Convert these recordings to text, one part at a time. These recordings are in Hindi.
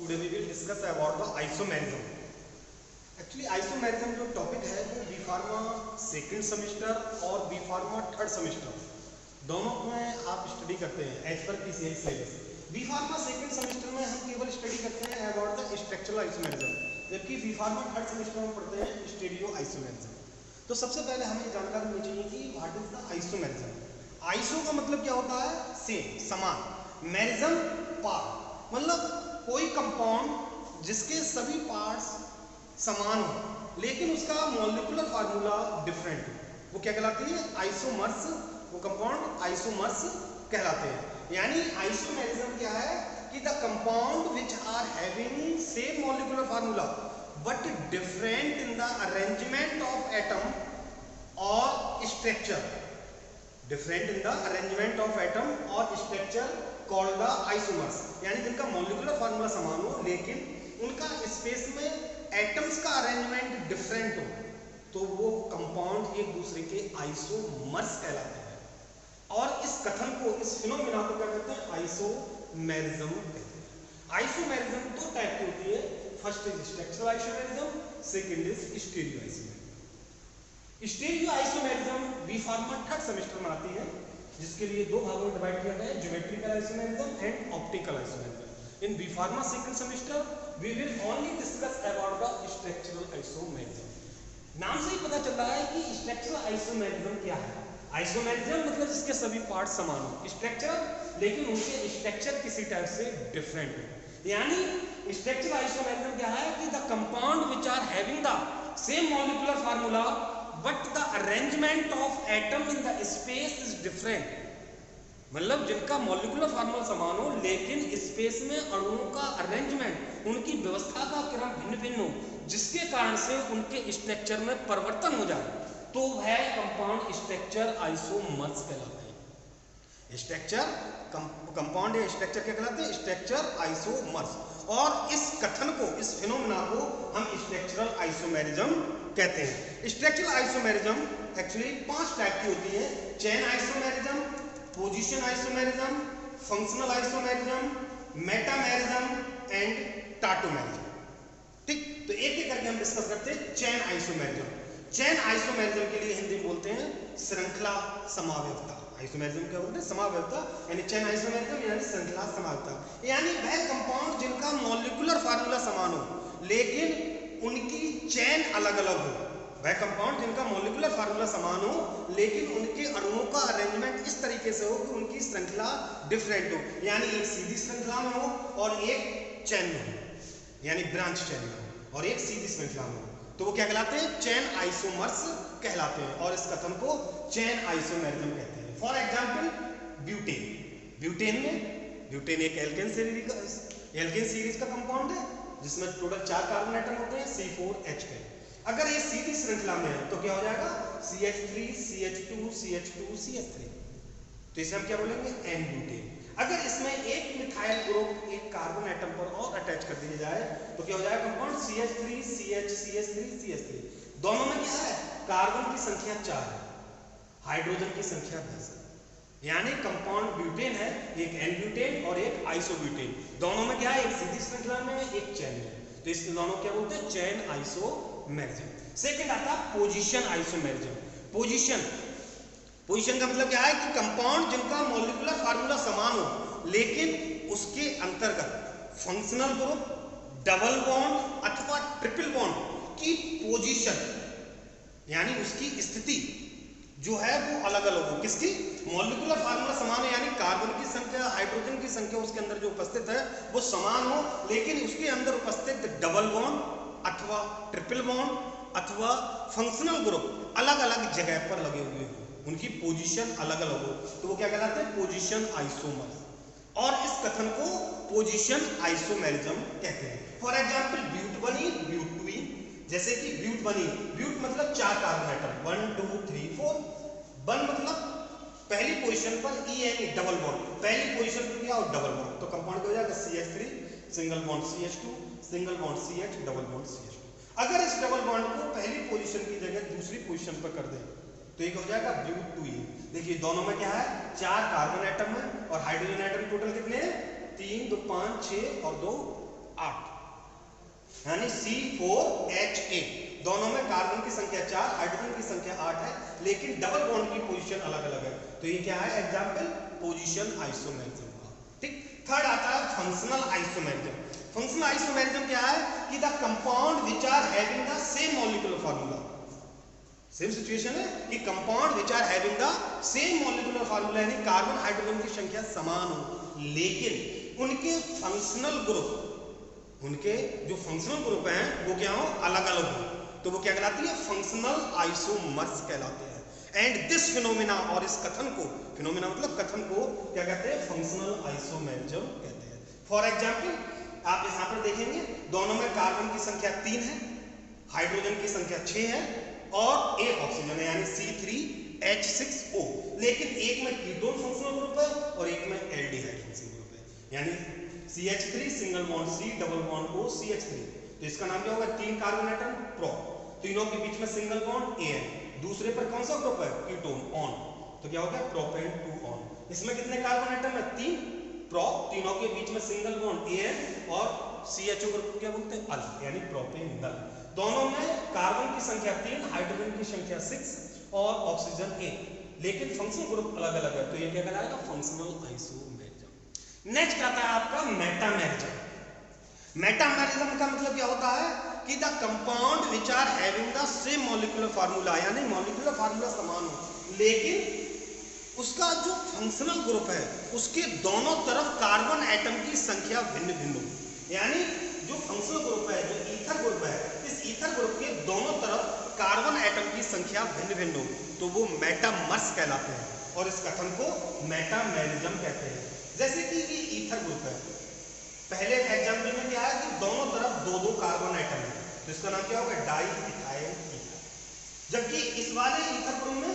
Today we will discuss about the isomerism. Actually isomerism जो टॉपिक है वो बी फार्मा सेकेंड सेमेस्टर और बी फार्मा थर्ड सेमेस्टर दोनों में आप स्टडी करते हैं as per PCM syllabus. B Pharma second semester में हम केवल स्टडी करते हैं अबाउट द स्ट्रक्चरल आइसोमेरिज्म, जबकि बी फार्मा थर्ड सेमेस्टर में पढ़ते हैं स्टीरियो आइसोमेरिज्म। तो सबसे पहले हमें जानकारी होनी चाहिए कि what is the isomerism. Iso का मतलब क्या होता है? सेम, समान। मेरिज्म पार्ट, मतलब कोई कंपाउंड जिसके सभी पार्ट्स समान हो लेकिन उसका मॉलिक्यूलर फार्मूला डिफरेंट हो, वो क्या कहलाती है? आइसोमर्स। वो कंपाउंड आइसोमर्स कहलाते हैं। यानी आइसोमेरिज्म क्या है कि the compound which are having same molecular formula but different in the arrangement of atom और structure, different in the arrangement of atom और स्ट्रक्चर कॉल्ड द आइसोमर्स। यानी जिनका मॉलिक्यूलर फार्मूला समान हो लेकिन उनका स्पेस में एटम्स का अरेंजमेंट डिफरेंट हो तो वो कंपाउंड एक दूसरे के आइसोमर्स कहलाते हैं। और इस कथन को, इस फिनोमेना को क्या कहते हैं? आइसोमेरिज्म कहते हैं। आइसोमेरिज्म दो टाइप की होती है, first is structural isomerism, second is stereoisomerism. Stereoisomerism B Pharma third semester में आती है, जिसके लिए दो भागों में डिवाइड किया गया है, geometrical isomerism and optical isomerism. In B Pharma second semester we will only discuss about the structural isomerism. नाम से ही पता चल रहा है कि स्ट्रक्चरल आइसोमेरिज्म क्या है। आइसोमेरिज्म मतलब जिसके सभी पार्ट समान हो, स्ट्रक्चर लेकिन उनके स्ट्रक्चर किसी टाइप से डिफरेंट हो। यानी स्ट्रक्चरल आइसोमेरिज्म क्या है कि the compound which are having the same molecular formula but the arrangement of atom in the space is different, मतलब जिनका मॉलिक्यूलर फार्मूला समान हो लेकिन स्पेस में अणुओं का अरेंजमेंट, उनकी व्यवस्था का क्रम भिन्न भिन्न हो, जिसके कारण से उनके स्ट्रक्चर में परिवर्तन हो जाए, तो वह कंपाउंड स्ट्रक्चर आइसोमर्स कहलाते हैं। स्ट्रक्चर कंपाउंड या स्ट्रक्चर क्या कहलाते हैं? Structure isomers. और इस कथन को, इस फिनोमेना को हम स्ट्रक्चरल आइसोमेरिज्म कहते हैं। स्ट्रक्चरल आइसोमेरिज्म एक्चुअली 5 टाइप की होती है: chain isomerism, position isomerism, functional isomerism, metamerism and tautomerism. ठीक, तो एक एक करके हम डिस्कस करते हैं। Chain isomerism. चेन आइसोमेरिज्म के लिए हिंदी में बोलते हैं श्रृंखला समावयवता। आइसोमेरिज्म क्या बोलते हैं? समावयवता, यानी चेन आइसोमेरिज्म यानी श्रृंखला समावयवता। यानी वह कंपाउंड जिनका मॉलिक्यूलर फार्मूला समान हो लेकिन उनकी चेन अलग अलग हो, वह कंपाउंड जिनका मॉलिक्यूलर फार्मूला समान हो लेकिन उनके अणुओं का अरेंजमेंट इस तरीके से हो कि उनकी श्रृंखला डिफरेंट हो, यानी एक सीधी श्रृंखला में हो और एक चेन में हो, यानी ब्रांच चेन में हो और एक सीधी श्रृंखला में हो, तो वो क्या कहलाते हैं? चेन आइसोमर्स कहलाते हैं। और इस कथन को चेन आइसोमेरिज्म कहते हैं। For example butane. ब्यूटेन एक एल्केन सीरीज का कंपाउंड है जिसमें टोटल 4 कार्बन एटम होते हैं, C4H10। अगर ये सीधी श्रृंखला में है तो क्या हो जाएगा? CH3 CH2 CH2 CH3, तो इसे हम क्या बोलेंगे? N-ब्यूटेन। अगर इसमें एक मिथाइल ग्रुप एक कार्बन एटम पर और अटैच कर दिया जाए तो क्या हो जाएगा? Compound CH3 CH CH3 CH3। दोनों में क्या है? कार्बन की संख्या 4 है, हाइड्रोजन की संख्या 10 है, यानी कंपाउंड ब्यूटेन है, एक N-ब्यूटेन और एक आइसोब्यूटेन। दोनों में क्या है? एक सीधी श्रृंखला में, एक चेन में, तो इस दोनों क्या बोलते हैं? Chain isomerism. सेकंड आता है पोजीशन आइसोमेरिज्म। पोजीशन का मतलब क्या है कि कंपाउंड जिनका मॉलिक्यूलर फार्मूला समान हो लेकिन उसके अंतर्गत फंक्शनल ग्रुप, डबल बॉन्ड अथवा ट्रिपल बॉन्ड की पोजीशन, यानी उसकी स्थिति जो है वो अलग अलग हो। किसकी? मॉलिक्यूलर फार्मूला समान है, यानी कार्बन की संख्या, हाइड्रोजन की संख्या उसके अंदर जो उपस्थित है वो समान हो लेकिन उसके अंदर उपस्थित डबल बॉन्ड अथवा ट्रिपल बॉन्ड अथवा फंक्शनल ग्रुप अलग अलग जगह पर लगे हुए हो, उनकी पोजीशन अलग अलग हो, तो वो क्या कहलाते हैं? Position isomers. और इस कथन को पोजीशन आइसोमेरिज्म कहते हैं। फॉर एग्जांपल ब्यूट बनी, ब्यूट ट्विन। जैसे कि ब्यूट बनी, ब्यूट मतलब 4 कार्बन एटम, 1 2 3 4। बन मतलब पहली पोजीशन पर E डबल बॉन्ड, पहली पोजीशन पर क्या हो? डबल बॉन्ड, तो कंपाउंड हो जाएगा CH3 single bond CH2 single bond CH double bond CH2। अगर इस डबल बॉन्ड को पहली पोजीशन की जगह दूसरी पोजीशन पर कर दें तो एक हो जाएगा ब्यूट 2E। देखिए दोनों में क्या है? 4 कार्बन एटम है और हाइड्रोजन एटम टोटल कितने हैं? 3 2 5 6 और 2 8। यानी C4H8, दोनों में कार्बन की संख्या 4, हाइड्रोजन की संख्या 8 है, लेकिन डबल बॉन्ड की पोजीशन अलग अलग है। तो ये क्या है एग्जांपल पोजीशन आइसोमेरिज्म का। ठीक, थर्ड आता है फंक्शनल आइसोमेरिज्म। फंक्शनल आइसोमेरिज्म क्या है कि the compound which are having the same molecular formula, same situation है कि compound which are having the same molecular formula, यानी कार्बन हाइड्रोजन की संख्या समान हो, लेकिन उनके फंक्शनल ग्रुप, उनके जो फंक्शनल ग्रुप हैं वो क्या हो, अलग अलग हो, तो वो क्या कहलाती है, फंक्शनल आइसोमर्स कहलाते हैं। एंड दिस फिनोमिना, और इस कथन को, फिनोमिना मतलब कथन को क्या कहते हैं, फंक्शनल आइसोमेरिज्म कहते हैं। फॉर एग्जांपल आप यहां पर देखेंगे दोनों में कार्बन की संख्या 3 है, हाइड्रोजन की संख्या 6 है और एक ऑक्सीजन है यानी C3H6O, लेकिन एक में कीटोन फंक्शनल ग्रुप है और एक में एल्डिहाइड फंक्शनल ग्रुप है, यानी CH3 single bond C double bond O CH3, तो इसका नाम क्या होगा, 3 कार्बन एटम प्रो, तीनों के बीच में सिंगल बॉन्ड A है, दूसरे पर कौन सा ग्रुप है, कीटोन ऑन, तो क्या हो गया प्रोपेन 2 ऑन। इसमें कितने कार्बन एटम है, 3 प्रो, तीनों के बीच में सिंगल बॉन्ड A है और CHO ग्रुप क्या बोलते हैं, अल, यानी प्रोपेनल। दोनों में कार्बन की संख्या 3, हाइड्रोजन की संख्या 6 और ऑक्सीजन 1, लेकिन फंक्शनल ग्रुप अलग अलग है, तो ये क्या कहलाएगा, फंक्शनल आइसोमेरिज्म। नेक्स्ट आता है आपका मेटामेरिज्म। मेटामेरिज्म का मतलब क्या होता है कि the compound which are having the same molecular formula, यानी मॉलिक्यूलर फार्मूला समान हो, लेकिन उसका जो फंक्शनल ग्रुप है उसके दोनों तरफ कार्बन एटम की संख्या भिन्न भिन्न हो, यानी जो फंक्शनल ग्रुप है, जो ईथर ग्रुप है, इस ईथर ग्रुप के दोनों तरफ कार्बन एटम की संख्या भिन्न भिन्न हो, तो वो मेटामर्स कहलाते हैं और इस कथन को मेटामेरिज्म कहते हैं। जैसे कि ये ईथर ग्रुप है, पहले एग्जांपल में क्या है कि दोनों तरफ 2-2 कार्बन एटम है, तो इसका नाम क्या होगा, डाई इथाइल ईथर। जबकि इस वाले ईथर ग्रुप में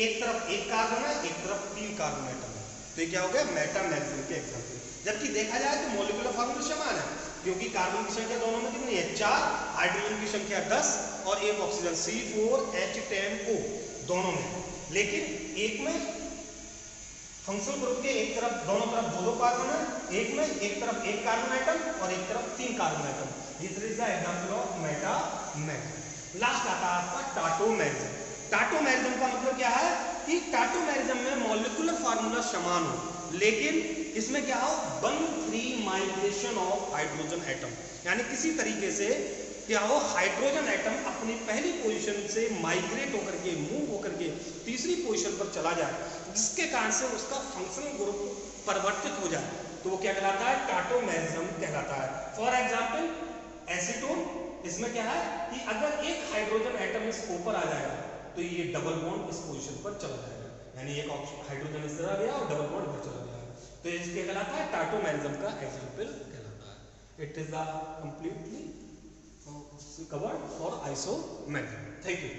एक तरफ 1 कार्बन है, एक तरफ 3 कार्बन एटम है, तो ये क्या हो गया, मेटामेरिज्म के एग्जांपल। जबकि देखा जाए तो मॉलिक्यूलर फार्मूला समान है, क्योंकि कार्बन की संख्या दोनों में कितनी है, 4, हाइड्रोजन की संख्या 10 और एक ऑक्सीजन C4H10O दोनों में, लेकिन एक में फंक्शनल ग्रुप के एक तरफ, दोनों तरफ 2-2 कार्बन है, एक में एक तरफ 1 कार्बन एटम और एक तरफ 3 carbon atom. This is the example of metamerism. Last आता है आपका टाटोमेरिज्म। टाटोमेरिज्म का मतलब क्या है कि टाटोमेरिज्म में मॉलिक्यूलर फार्मूला समान हो, लेकिन इसमें क्या हो, 1-3 माइग्रेशन ऑफ हाइड्रोजन एटम, यानी किसी तरीके से क्या हो, हाइड्रोजन एटम अपनी पहली पोजीशन से माइग्रेट होकर के, मूव होकर के तीसरी पोजीशन पर चला जाए, जिसके कारण से उसका फंक्शनल ग्रुप परिवर्तित हो जाए, तो वो क्या कहलाता है, टाटोमेरिज्म कहलाता है। फॉर एग्जांपल एसीटोन, इसमें क्या है कि अगर एक हाइड्रोजन एटम इस ऊपर आ जाएगा तो ये डबल बॉन्ड इस पोजीशन पर चला जाएगा, यानी एक हाइड्रोजन इस तरह गया और डबल बॉन्ड इधर चला गया, तो इसके कहलाता है टाटोमेरिज्म का एग्जांपल कहलाता है। It is the completely covered for isomerism. Thank you.